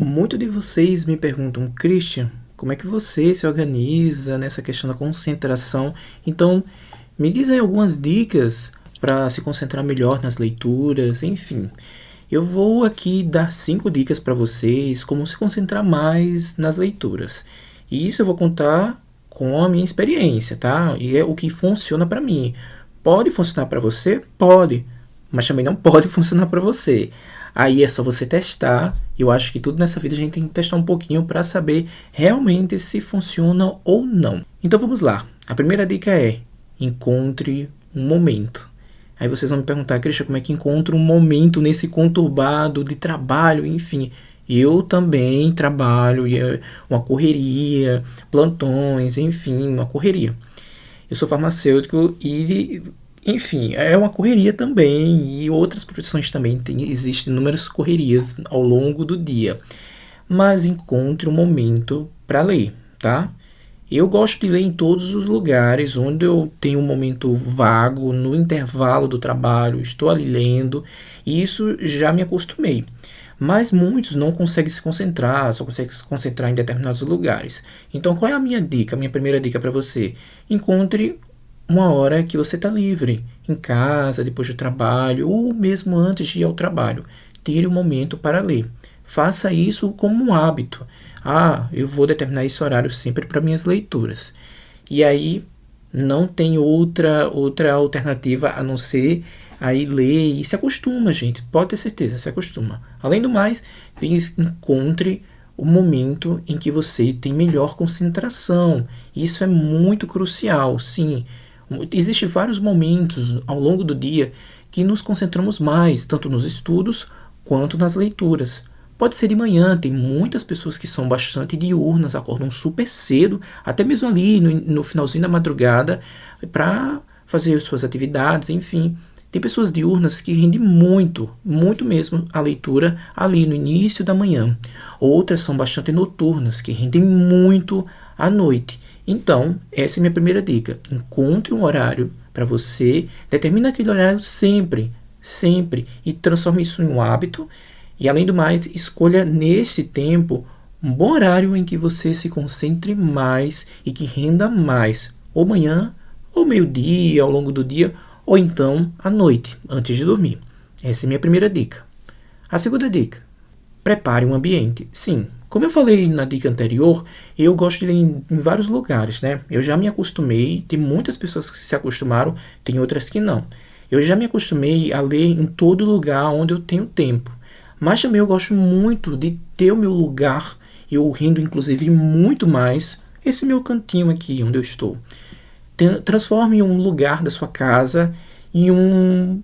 Muitos de vocês me perguntam, Christian, como é que você se organiza nessa questão da concentração? Então, me diz aí algumas dicas para se concentrar melhor nas leituras, enfim. Eu vou aqui dar 5 dicas para vocês como se concentrar mais nas leituras. E isso eu vou contar com a minha experiência, tá? E é o que funciona para mim. Pode funcionar para você? Pode, mas também não pode funcionar para você. Aí é só você testar. Eu acho que tudo nessa vida a gente tem que testar um pouquinho para saber realmente se funciona ou não. Então vamos lá. A primeira dica é: encontre um momento. Aí vocês vão me perguntar, Christian, como é que encontro um momento nesse conturbado de trabalho, enfim. Eu também trabalho, e é uma correria, plantões, enfim, uma correria. Eu sou farmacêutico e, enfim, é uma correria também, e outras profissões também existem inúmeras correrias ao longo do dia. Mas encontre um momento para ler, tá? Eu gosto de ler em todos os lugares onde eu tenho um momento vago, no intervalo do trabalho, estou ali lendo, e isso já me acostumei. Mas muitos não conseguem se concentrar, só conseguem se concentrar em determinados lugares. Então, qual é a minha dica, a minha primeira dica para você? Encontre uma hora que você está livre, em casa, depois do trabalho, ou mesmo antes de ir ao trabalho. Tire um momento para ler. Faça isso como um hábito. Ah, eu vou determinar esse horário sempre para minhas leituras. E aí não tem outra alternativa a não ser aí ler e se acostuma, gente. Pode ter certeza, se acostuma. Além do mais, encontre o momento em que você tem melhor concentração. Isso é muito crucial, sim. Existem vários momentos ao longo do dia que nos concentramos mais, tanto nos estudos quanto nas leituras. Pode ser de manhã, tem muitas pessoas que são bastante diurnas, acordam super cedo, até mesmo ali no finalzinho da madrugada, para fazer suas atividades, enfim. Tem pessoas diurnas que rendem muito, muito mesmo a leitura ali no início da manhã. Outras são bastante noturnas, que rendem muito à noite. Então, essa é a minha primeira dica. Encontre um horário para você, determine aquele horário sempre, sempre, e transforme isso em um hábito. E além do mais, escolha nesse tempo um bom horário em que você se concentre mais e que renda mais, ou manhã, ou meio-dia, ao longo do dia, ou então à noite, antes de dormir. Essa é a minha primeira dica. A segunda dica: prepare um ambiente. Sim, como eu falei na dica anterior, eu gosto de ler em vários lugares, né? Eu já me acostumei, tem muitas pessoas que se acostumaram, tem outras que não. Eu já me acostumei a ler em todo lugar onde eu tenho tempo. Mas também eu gosto muito de ter o meu lugar, eu rendo inclusive muito mais esse meu cantinho aqui onde eu estou. Transforme um lugar da sua casa em um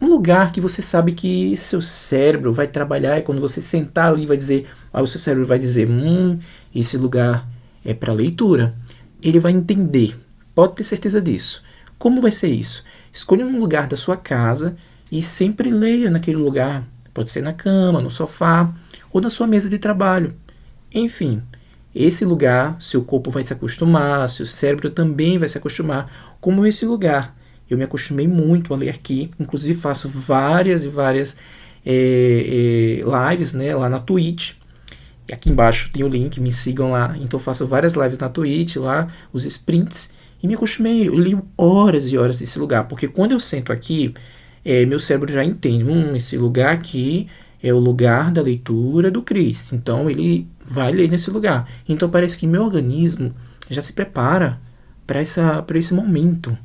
lugar que você sabe que seu cérebro vai trabalhar, e quando você sentar ali vai dizer, o seu cérebro vai dizer, esse lugar é para leitura. Ele vai entender, pode ter certeza disso. Como vai ser isso? Escolha um lugar da sua casa e sempre leia naquele lugar. Pode ser na cama, no sofá ou na sua mesa de trabalho. Enfim, esse lugar, seu corpo vai se acostumar, seu cérebro também vai se acostumar com esse lugar. Eu me acostumei muito a ler aqui, inclusive faço várias e várias lives, né, lá na Twitch. E aqui embaixo tem o link, me sigam lá. Então faço várias lives na Twitch, lá, os sprints. E me acostumei, eu li horas e horas desse lugar, porque quando eu sento aqui, meu cérebro já entende, esse lugar aqui é o lugar da leitura do Cristo, então ele vai ler nesse lugar. Então parece que meu organismo já se prepara para esse momento.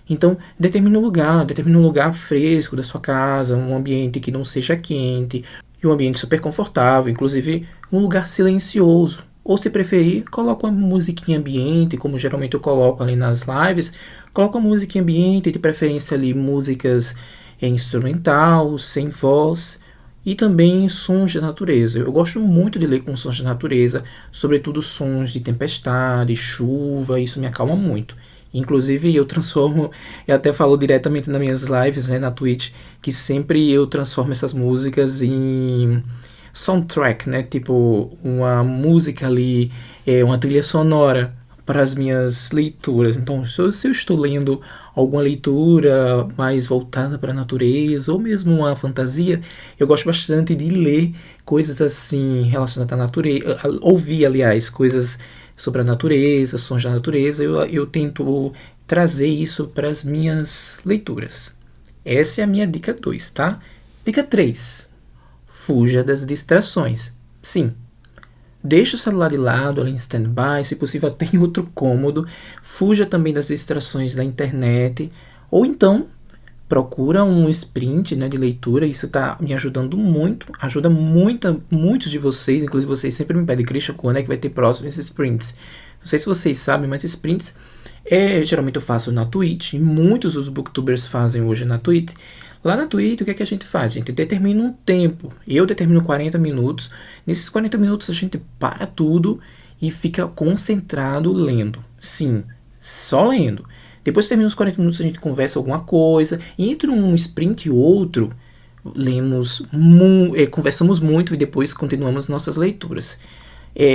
Então determine um lugar fresco da sua casa, um ambiente que não seja quente, e um ambiente super confortável, inclusive um lugar silencioso. Ou se preferir, coloque uma musiquinha ambiente, como geralmente eu coloco ali nas lives, coloque uma música ambiente, de preferência ali músicas instrumental, sem voz, e também sons de natureza. Eu gosto muito de ler com sons de natureza, sobretudo sons de tempestade, chuva, isso me acalma muito. Inclusive eu até falo diretamente nas minhas lives, né, na Twitch, que sempre eu transformo essas músicas em soundtrack, né, tipo uma música ali, uma trilha sonora para as minhas leituras. Então, se eu estou lendo alguma leitura mais voltada para a natureza, ou mesmo uma fantasia, eu gosto bastante de ler coisas assim relacionadas à natureza, ouvir, aliás, coisas sobre a natureza, sons da natureza. Eu tento trazer isso para as minhas leituras. Essa é a minha dica 2, tá? Dica 3. Fuja das distrações. Sim, deixe o celular de lado, ali em stand-by, se possível até em outro cômodo. Fuja também das distrações da internet. Ou então, procura um sprint, né, de leitura. Isso está me ajudando muito. Ajuda muitos de vocês, inclusive vocês sempre me pedem: Christian, quando é que vai ter próximos sprints? Não sei se vocês sabem, mas sprints geralmente eu faço na Twitch. E muitos dos booktubers fazem hoje na Twitch. Lá na Twitch, o que é que a gente faz? A gente determina um tempo. Eu determino 40 minutos. Nesses 40 minutos a gente para tudo e fica concentrado lendo. Sim, só lendo. Depois que termina os 40 minutos, a gente conversa alguma coisa. E entre um sprint e outro, conversamos muito e depois continuamos nossas leituras.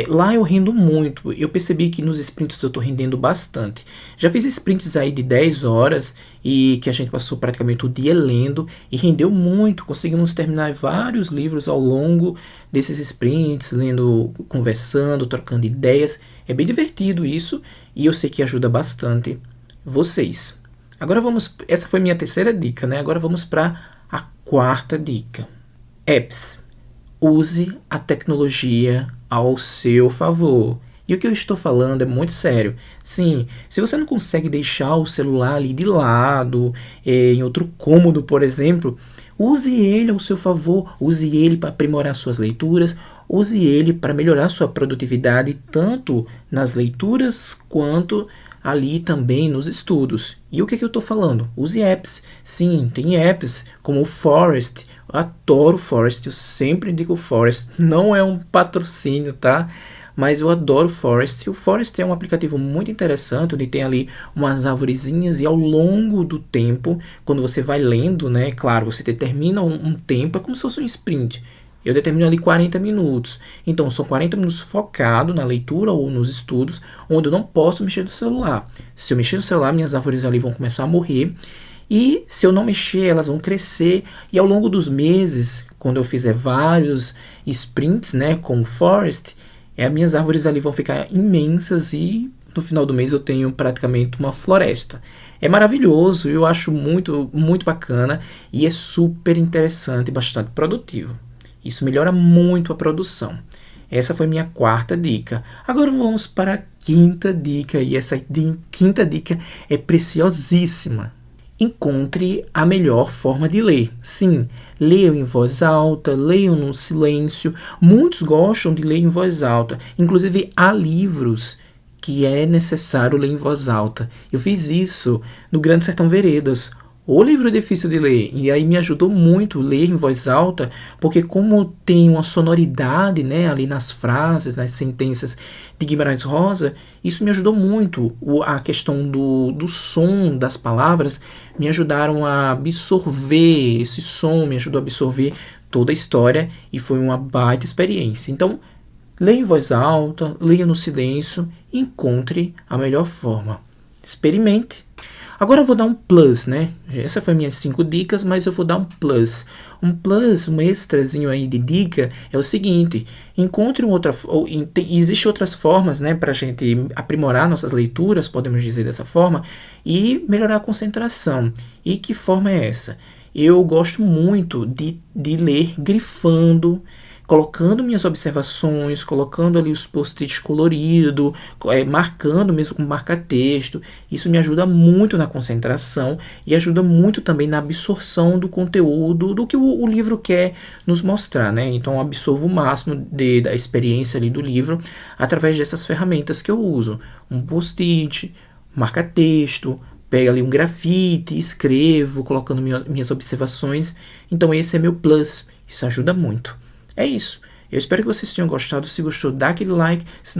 Lá eu rendo muito. Eu percebi que nos sprints eu estou rendendo bastante. Já fiz sprints aí de 10 horas e que a gente passou praticamente o dia lendo e rendeu muito. Conseguimos terminar vários livros ao longo desses sprints, lendo, conversando, trocando ideias. É bem divertido isso e eu sei que ajuda bastante vocês. Agora essa foi minha terceira dica, né? Agora vamos para a quarta dica. Apps. Use a tecnologia ao seu favor. E o que eu estou falando é muito sério. Sim, se você não consegue deixar o celular ali de lado, em outro cômodo, por exemplo, use ele ao seu favor, use ele para aprimorar suas leituras, use ele para melhorar sua produtividade, tanto nas leituras quanto ali também nos estudos. E o que eu estou falando? Use apps. Sim, tem apps como o Forest. Eu adoro o Forest, eu sempre indico o Forest. Não é um patrocínio, tá? Mas eu adoro o Forest. O Forest é um aplicativo muito interessante, onde tem ali umas arvorezinhas e ao longo do tempo, quando você vai lendo, né? Claro, você determina um tempo, é como se fosse um sprint. Eu determino ali 40 minutos. Então, são 40 minutos focado na leitura ou nos estudos, onde eu não posso mexer no celular. Se eu mexer no celular, minhas árvores ali vão começar a morrer. E se eu não mexer, elas vão crescer. E ao longo dos meses, quando eu fizer vários sprints, né, com o Forest, minhas árvores ali vão ficar imensas e no final do mês eu tenho praticamente uma floresta. É maravilhoso, eu acho muito, muito bacana e é super interessante e bastante produtivo. Isso melhora muito a produção. Essa foi minha quarta dica. Agora vamos para a quinta dica, e essa quinta dica é preciosíssima. Encontre a melhor forma de ler. Sim, leiam em voz alta, leiam no silêncio. Muitos gostam de ler em voz alta. Inclusive, há livros que é necessário ler em voz alta. Eu fiz isso no Grande Sertão Veredas. O livro é difícil de ler, e aí me ajudou muito ler em voz alta, porque como tem uma sonoridade, né, ali nas frases, nas sentenças de Guimarães Rosa, isso me ajudou muito. A questão do som das palavras me ajudaram a absorver esse som, me ajudou a absorver toda a história, e foi uma baita experiência. Então, leia em voz alta, leia no silêncio, encontre a melhor forma. Experimente. Agora eu vou dar um plus, né? Essa foi minhas 5 dicas, mas eu vou dar um plus. Um extrazinho aí de dica é o seguinte: encontre existe outras formas, né, para a gente aprimorar nossas leituras, podemos dizer dessa forma, e melhorar a concentração. E que forma é essa? Eu gosto muito de ler grifando, colocando minhas observações, colocando ali os post-its coloridos, marcando mesmo com marca-texto. Isso me ajuda muito na concentração e ajuda muito também na absorção do conteúdo do que o livro quer nos mostrar, né? Então eu absorvo o máximo da experiência ali do livro através dessas ferramentas que eu uso. Um post-it, marca-texto, pego ali um grafite, escrevo, colocando minhas observações. Então esse é meu plus, isso ajuda muito. É isso. Eu espero que vocês tenham gostado. Se gostou, dá aquele like. Se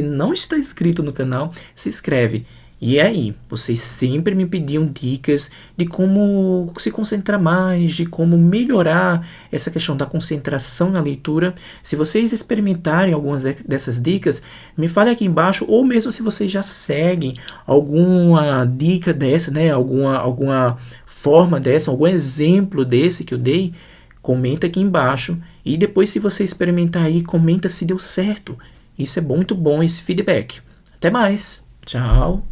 não está inscrito no canal, se inscreve. E aí, vocês sempre me pediam dicas de como se concentrar mais, de como melhorar essa questão da concentração na leitura. Se vocês experimentarem algumas dessas dicas, me fale aqui embaixo, ou mesmo se vocês já seguem alguma dica dessa, né? Alguma forma dessa, algum exemplo desse que eu dei, comenta aqui embaixo. E depois, se você experimentar aí, comenta se deu certo. Isso é muito bom, esse feedback. Até mais. Tchau.